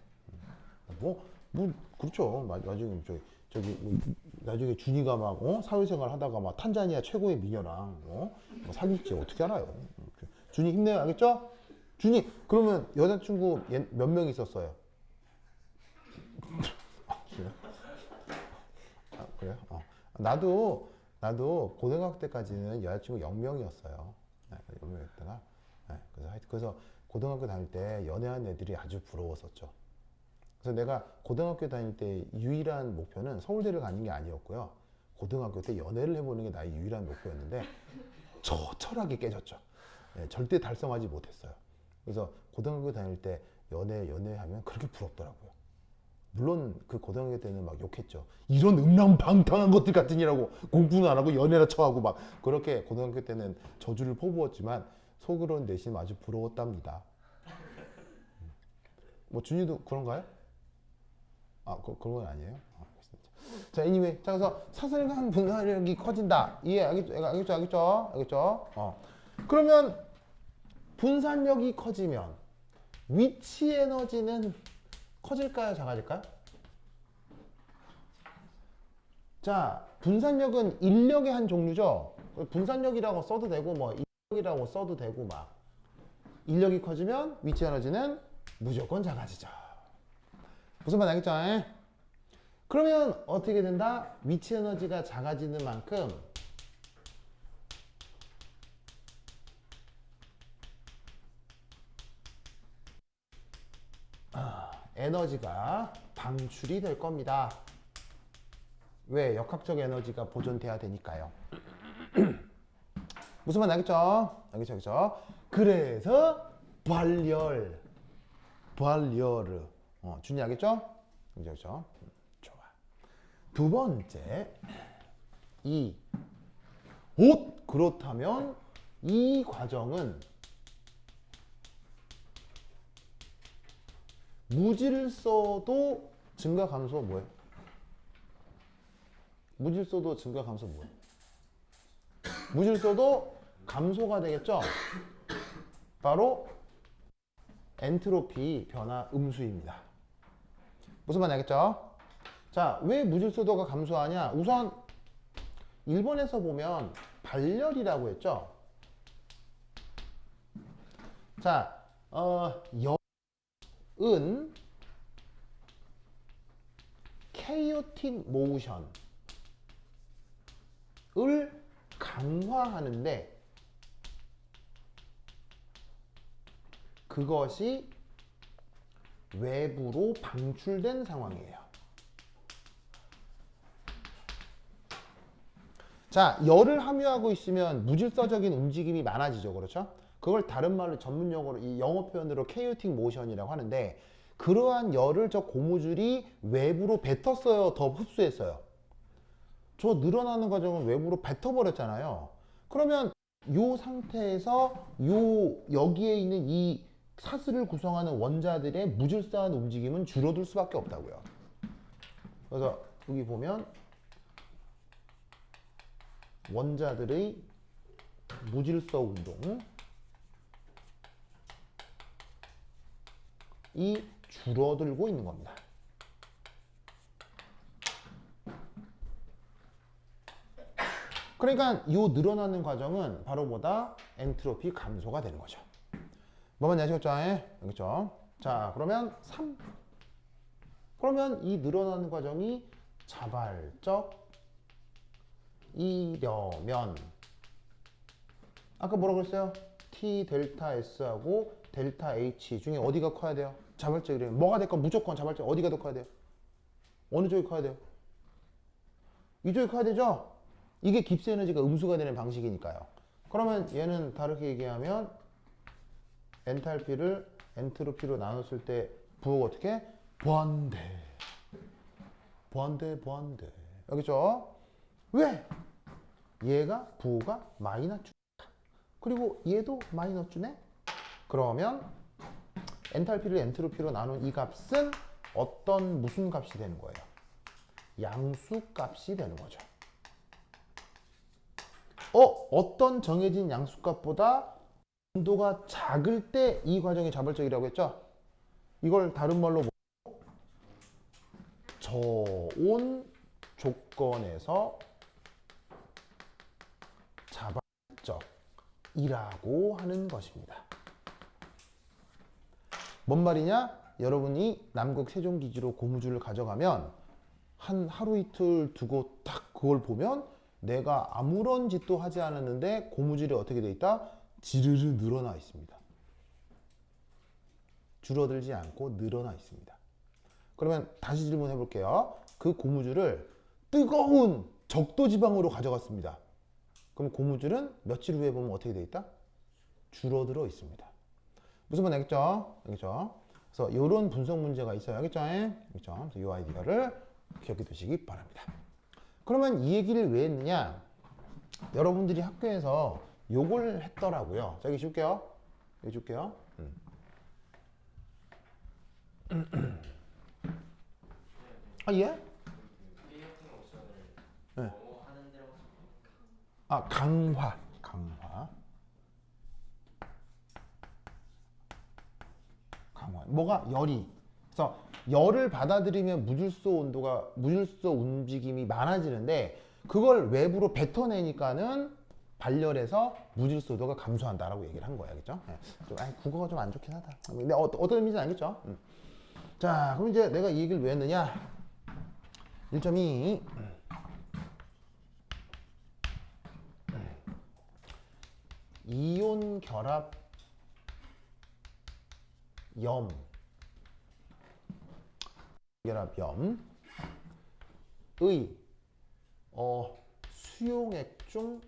그렇죠. 나중에 저기 나중에 준이가 막 사회생활 하다가 막 탄자니아 최고의 미녀랑 뭐 사귈지 어떻게 알아요? 준이 힘내요, 알겠죠? 준이 그러면 여자친구 몇 명 있었어요? 그래요? 나도 고등학교 때까지는 여자친구 0명이었어요. 0명이었다가 그래서 고등학교 다닐 때 연애한 애들이 아주 부러웠었죠. 그래서 내가 고등학교 다닐 때 유일한 목표는 서울대를 가는 게 아니었고요. 고등학교 때 연애를 해보는 게 나의 유일한 목표였는데 처절하게 깨졌죠. 절대 달성하지 못했어요. 그래서 고등학교 다닐 때 연애하면 그렇게 부럽더라고요. 물론 그 고등학교 때는 막 욕했죠. 이런 음란방탕한 것들 같으니라고 공부는 안 하고 연애나 처하고 막 그렇게 고등학교 때는 저주를 퍼부었지만 속으로는 내심 아주 부러웠답니다. 뭐 준이도 그런가요? 그런 건 아니에요? 자, anyway. 자, 그래서 사슬간 분산력이 커진다. 알겠죠? 그러면 분산력이 커지면 위치 에너지는 커질까요? 작아질까요? 자, 분산력은 인력의 한 종류죠. 분산력이라고 써도 되고 뭐 인력이라고 써도 되고 막 인력이 커지면 위치 에너지는 무조건 작아지죠. 무슨 말 알겠죠? 그러면 어떻게 된다? 위치 에너지가 작아지는 만큼 에너지가 방출이 될 겁니다. 왜? 역학적 에너지가 보존돼야 되니까요. 무슨 말 알겠죠? 알겠죠? 그래서 발열. 준이 알겠죠? 그죠? 좋아. 두 번째, 그렇다면 이 과정은 무질서도 증가 감소 뭐예요? 무질서도 증가 감소 뭐예요? 무질서도 감소가 되겠죠? 바로 엔트로피 변화 음수입니다. 무슨 말인지 알겠죠? 자, 왜 무질서도가 감소하냐? 우선 1번에서 보면 발열이라고 했죠? 자, 열은 케이오틱 모션을 강화하는데 그것이 외부로 방출된 상황이에요. 자, 열을 함유하고 있으면 무질서적인 움직임이 많아지죠. 그렇죠? 그걸 다른 말로 전문 용어로 이 영어 표현으로 케이오틱 모션이라고 하는데 그러한 열을 저 고무줄이 외부로 뱉었어요? 더 흡수했어요? 저 늘어나는 과정은 외부로 뱉어버렸잖아요. 그러면 이 상태에서 여기에 있는 이 사슬을 구성하는 원자들의 무질서한 움직임은 줄어들 수밖에 없다고요. 그래서 여기 보면 원자들의 무질서 운동이 줄어들고 있는 겁니다. 그러니까 이 늘어나는 과정은 바로 뭐다? 엔트로피 감소가 되는 거죠. 뭐만 아시겠죠? 알겠죠? 자, 그러면 3. 그러면 이 늘어나는 과정이 자발적이려면 아까 뭐라고 그랬어요? T 델타 S하고 델타 H 중에 어디가 커야 돼요? 자발적이래요. 뭐가 될건 무조건 자발적. 어디가 더 커야 돼요? 어느 쪽이 커야 돼요? 이쪽이 커야 되죠? 이게 깁스 에너지가 음수가 되는 방식이니까요. 그러면 얘는 다르게 얘기하면 엔탈피를 엔트로피로 나눴을 때 부호가 어떻게? 보완돼. 보완돼. 알겠죠? 왜? 얘가 부호가 마이너스 그리고 얘도 마이너스네? 그러면 엔탈피를 엔트로피로 나눈 이 값은 어떤 무슨 값이 되는 거예요? 양수 값이 되는 거죠. 어떤 정해진 양수 값보다 온도가 작을 때 이 과정이 자발적이라고 했죠? 이걸 다른 말로 저온 조건에서 자발적이라고 하는 것입니다. 뭔 말이냐? 여러분이 남극 세종기지로 고무줄을 가져가면 한 하루 이틀 두고 딱 그걸 보면 내가 아무런 짓도 하지 않았는데 고무줄이 어떻게 돼 있다? 지르르 늘어나 있습니다. 줄어들지 않고 늘어나 있습니다. 그러면 다시 질문해 볼게요. 그 고무줄을 뜨거운 적도지방으로 가져갔습니다. 그럼 고무줄은 며칠 후에 보면 어떻게 돼 있다? 줄어들어 있습니다. 무슨 말 알겠죠? 알겠죠? 그래서 이런 분석 문제가 있어요. 알겠죠? 알겠죠? 그래서 이 아이디어를 기억해 두시기 바랍니다. 그러면 이 얘기를 왜 했느냐? 여러분들이 학교에서 요걸 했더라고요. 자, 여기 줄게요. 여기 줄게요. 아, 예? 네. 아, 강화. 뭐가? 열이. 그래서 열을 받아들이면 무질소 움직임이 많아지는데 그걸 외부로 뱉어내니까는 발열해서 무질소도가 감소한다라고 얘기를 한 거야. 알겠죠? 국어가 좀 안 좋긴 하다. 근데 어떤 의미인지 알겠죠? 자, 그럼 이제 내가 이 얘기를 왜 했느냐? 1.2 이온 결합 염의 수용액 중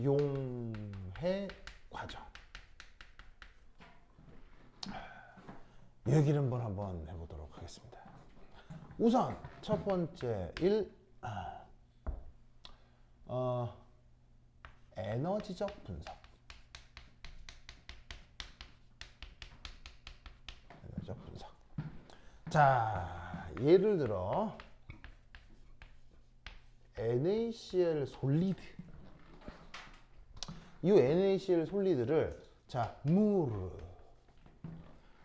용해 과정. 이 얘기를 한번 해보도록 하겠습니다. 우선 첫 번째 에너지적 분석. 자, 예를 들어 NaCl 솔리드. 이 NaCl 솔리드를 자,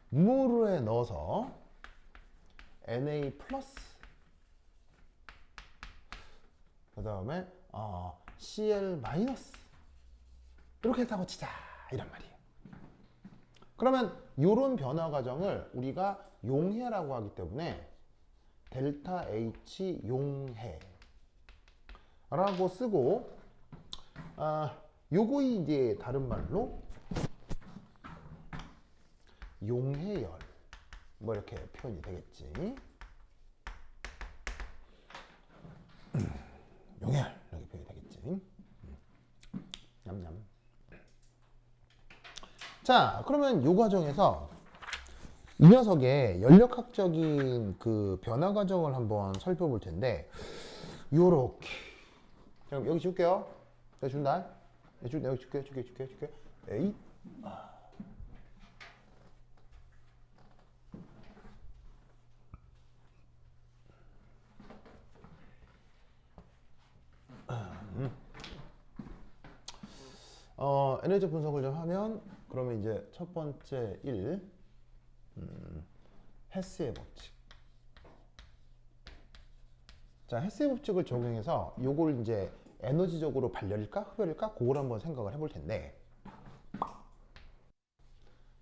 물에 넣어서 Na 플러스 그 다음에 Cl 마이너스 이렇게 했다고 치자 이란 말이에요. 그러면 이런 변화 과정을 우리가 용해라고 하기 때문에 델타 H 용해 라고 쓰고 요거이 이제 다른 말로 용해열 뭐 이렇게 표현이 되겠지. 용해열 이렇게 표현이 되겠지. 냠냠. 자, 그러면 요 과정에서 이 녀석의 연력학적인 그 변화 과정을 한번 살펴볼 텐데 요렇게. 자, 여기 줄게요. 여기 준다. 여기 줄게. 에이. 에너지 분석을 좀 하면 그러면 이제 첫 번째 헤스의 법칙. 자, 헬스의 법칙을 적용해서 요걸 이제 에너지적으로 발열일까 흡열일까 그걸 한번 생각을 해볼 텐데,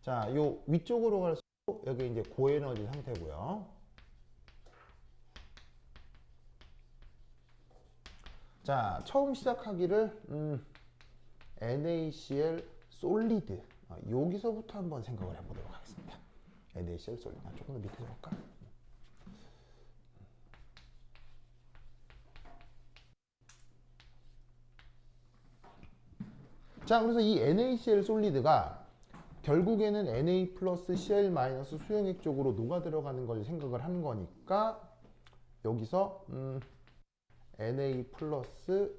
자, 요 위쪽으로 갈수록 여기 이제 고에너지 상태고요. 자, 처음 시작하기를 NaCl 솔리드, 여기서부터 한번 생각을 해보도록 하겠습니다. NaCl 솔리드 조금 더 밑에서 볼까? 자, 그래서 이 NaCl 솔리드가 결국에는 Na 플러스 Cl 마이너스 수용액 쪽으로 녹아 들어가는 걸 생각을 하는 거니까 여기서 Na 플러스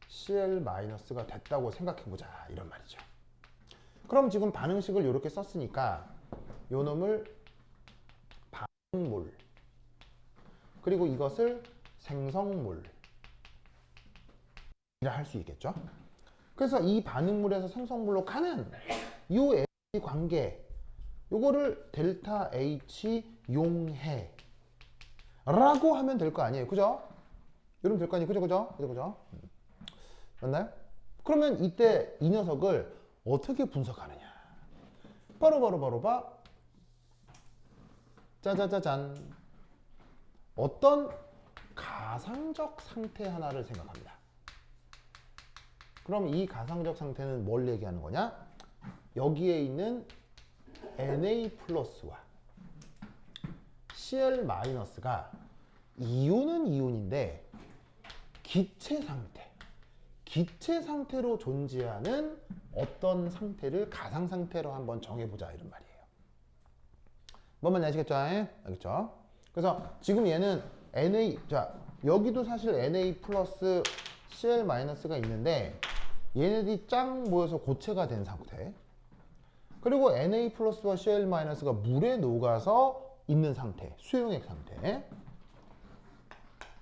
Cl 마이너스가 됐다고 생각해 보자 이런 말이죠. 그럼 지금 반응식을 이렇게 썼으니까 요 놈을 반응몰, 그리고 이것을 생성몰 이라 할 수 있겠죠. 그래서 이 반응물에서 생성물로 가는 요 에너지 관계, 요거를 델타 H 용해 라고 하면 될 거 아니에요. 그죠? 이러면 될 거 아니에요. 그죠? 맞나요? 그러면 이때 이 녀석을 어떻게 분석하느냐? 바로 봐. 짜자자잔. 어떤 가상적 상태 하나를 생각합니다. 그럼 이 가상적 상태는 뭘 얘기하는 거냐? 여기에 있는 Na 플러스와 Cl 마이너스가 이온은 이온인데 기체 상태로 존재하는 어떤 상태를 가상 상태로 한번 정해보자 이런 말이에요. 뭔 말인지 아시겠죠? 알겠죠? 그래서 지금 얘는 자, 여기도 사실 Na 플러스 Cl 마이너스가 있는데 얘네들이 짱 모여서 고체가 된 상태, 그리고 Na 플러스와 Cl 마이너스가 물에 녹아서 있는 상태, 수용액 상태,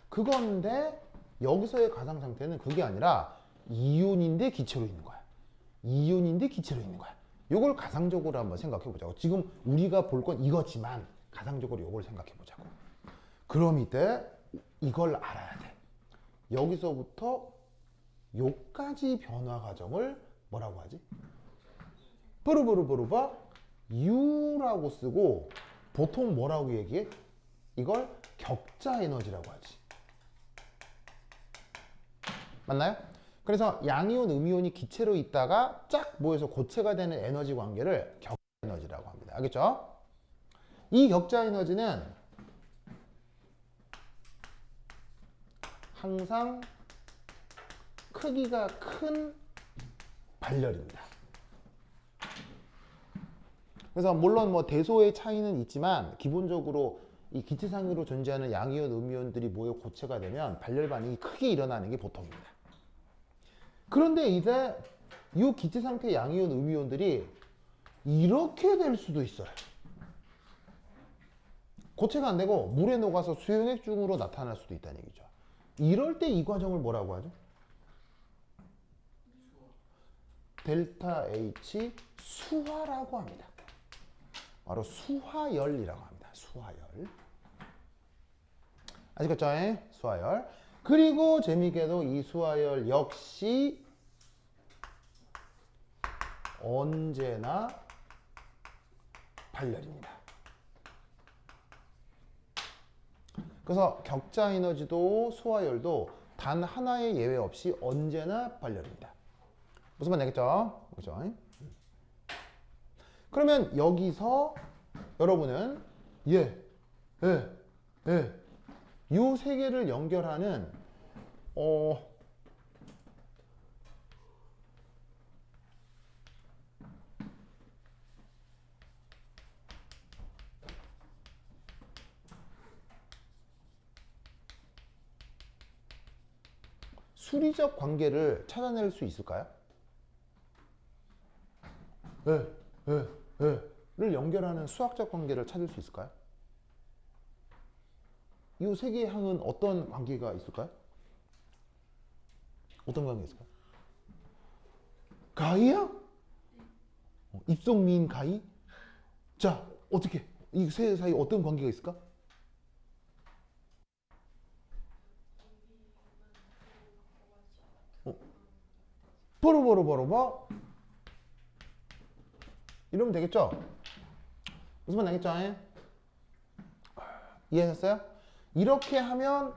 그건데 여기서의 가상 상태는 그게 아니라 이온인데 기체로 있는 거야. 요걸 가상적으로 한번 생각해 보자고. 지금 우리가 볼 건 이거지만 가상적으로 요걸 생각해 보자고. 그럼 이때 이걸 알아야 돼. 여기서부터 요까지 변화 과정을 뭐라고 하지? 봐 U라고 쓰고 보통 뭐라고 얘기해? 이걸 격자 에너지라고 하지. 맞나요? 그래서 양이온, 음이온이 기체로 있다가 쫙 모여서 고체가 되는 에너지 관계를 격자 에너지라고 합니다. 알겠죠? 이 격자 에너지는 항상 크기가 큰 발열입니다. 그래서 물론 뭐 대소의 차이는 있지만 기본적으로 이 기체 상위로 존재하는 양이온, 음이온들이 모여 고체가 되면 발열 반응이 크게 일어나는 게 보통입니다. 그런데 이제 이 기체 상태 양이온, 음이온들이 이렇게 될 수도 있어요. 고체가 안 되고 물에 녹아서 수용액 중으로 나타날 수도 있다는 얘기죠. 이럴 때 이 과정을 뭐라고 하죠? 델타 H 수화라고 합니다. 바로 수화열이라고 합니다. 수화열. 아시겠죠? 수화열. 그리고 재미있게도 이 수화열 역시 언제나 발열입니다. 그래서 격자 에너지도 수화열도 단 하나의 예외 없이 언제나 발열입니다. 무슨 말인지 알겠죠? 그렇죠? 그러면 여기서 여러분은 이 세 개를 연결하는 수리적 관계를 찾아낼 수 있을까요? 를 연결하는 수학적 관계를 찾을 수 있을까요? 이 세 개의 항은 어떤 관계가 있을까요? 어떤 관계가 있을까요? 가이야? 입속 미인 가이? 자, 어떻게 이 세 사이 어떤 관계가 있을까? 보로보로보로보 이러면 되겠죠? 무슨 말 나겠죠? 이해하셨어요? 이렇게 하면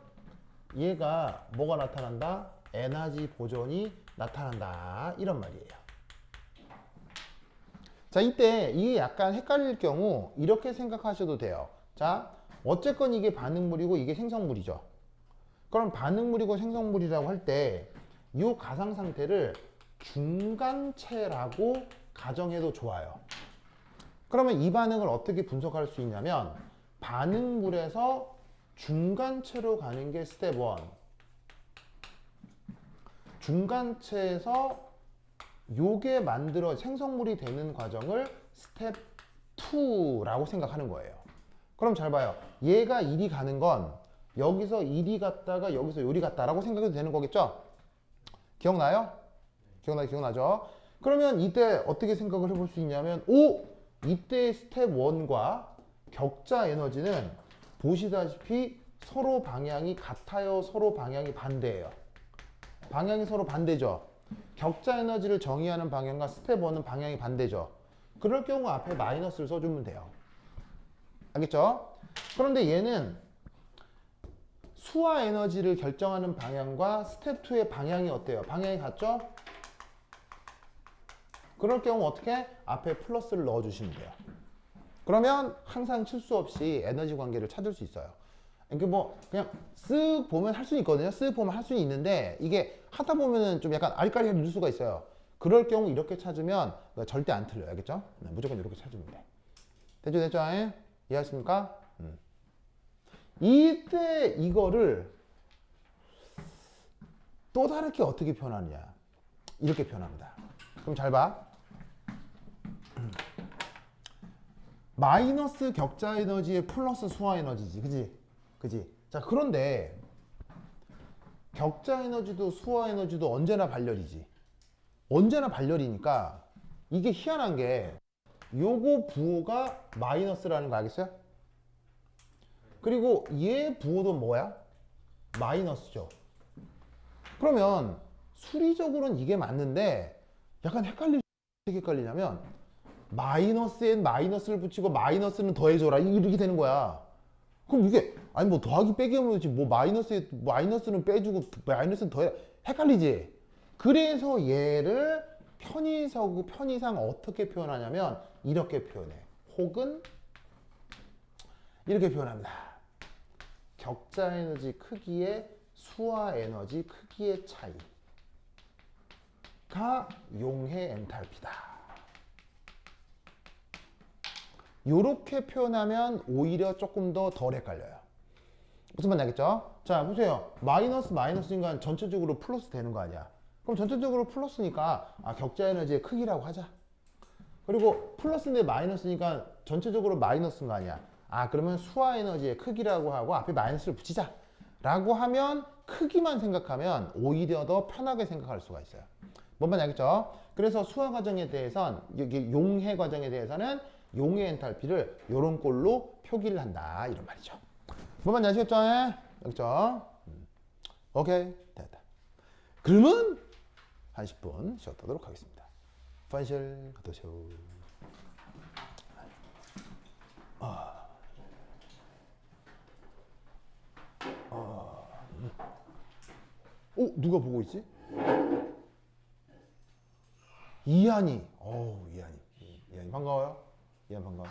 얘가 뭐가 나타난다? 에너지 보존이 나타난다 이런 말이에요. 자, 이때 이게 약간 헷갈릴 경우 이렇게 생각하셔도 돼요. 자, 어쨌건 이게 반응물이고 이게 생성물이죠. 그럼 반응물이고 생성물이라고 할 때 이 가상 상태를 중간체라고 가정해도 좋아요. 그러면 이 반응을 어떻게 분석할 수 있냐면 반응물에서 중간체로 가는 게 스텝 1. 중간체에서 요게 만들어 생성물이 되는 과정을 스텝 2라고 생각하는 거예요. 그럼 잘 봐요. 얘가 이리 가는 건 여기서 이리 갔다가 여기서 요리 갔다라고 생각해도 되는 거겠죠? 기억나요? 기억나죠? 그러면 이때 어떻게 생각을 해볼 수 있냐면 이때 스텝 1과 격자 에너지는 보시다시피 서로 방향이 같아요? 서로 방향이 반대예요? 방향이 서로 반대죠? 격자 에너지를 정의하는 방향과 스텝 1은 방향이 반대죠? 그럴 경우 앞에 마이너스를 써주면 돼요. 알겠죠? 그런데 얘는 수와 에너지를 결정하는 방향과 스텝 2의 방향이 어때요? 방향이 같죠? 그럴 경우 어떻게? 앞에 플러스를 넣어주시면 돼요. 그러면 항상 실수 없이 에너지 관계를 찾을 수 있어요. 이게 뭐 그냥 쓱 보면 할 수는 있거든요. 쓱 보면 할 수는 있는데 이게 하다 보면은 좀 약간 아리까리하게 늘 수가 있어요. 그럴 경우 이렇게 찾으면 절대 안 틀려요. 알겠죠? 네, 무조건 이렇게 찾으면 돼. 됐죠? 이해하십니까? 이때 이거를 또 다르게 어떻게 표현하느냐? 이렇게 표현합니다. 그럼 잘 봐. 마이너스 격자 에너지에 플러스 수화 에너지지. 그지? 자, 그런데 격자 에너지도 수화 에너지도 언제나 발열이지. 언제나 발열이니까 이게 희한한 게 요거 부호가 마이너스라는 거 알겠어요? 그리고 얘 부호도 뭐야? 마이너스죠. 그러면 수리적으로는 이게 맞는데 약간 어떻게 헷갈리냐면 마이너스엔 마이너스를 붙이고 마이너스는 더해줘라 이렇게 되는 거야. 그럼 이게 아니 뭐 더하기 빼기 하면 되지 뭐 마이너스는 빼주고 마이너스는 더해 헷갈리지. 그래서 얘를 편의상 어떻게 표현하냐면 이렇게 표현해. 혹은 이렇게 표현합니다. 격자 에너지 크기의 수와 에너지 크기의 차이가 용해 엔탈피다. 이렇게 표현하면 오히려 조금 더 덜 헷갈려요. 무슨 말인지 알겠죠? 자, 보세요. 마이너스니까 전체적으로 플러스 되는 거 아니야. 그럼 전체적으로 플러스니까 격자 에너지의 크기라고 하자. 그리고 플러스인데 마이너스니까 전체적으로 마이너스인 거 아니야. 그러면 수화 에너지의 크기라고 하고 앞에 마이너스를 붙이자 라고 하면 크기만 생각하면 오히려 더 편하게 생각할 수가 있어요. 뭔 말인지 알겠죠? 그래서 수화 과정에 대해서는 여기 용해 과정에 대해서는 용해 엔탈피를 이런 꼴로 표기를 한다 이런 말이죠. 뭔 말인지 아시겠죠? 알겠죠? 오케이, 됐다. 그러면 한 10분 쉬었도록 하겠습니다. 파이셜 갔다 오세요. 누가 보고 있지? 이한이. 이한이 반가워요. 이한 반가워.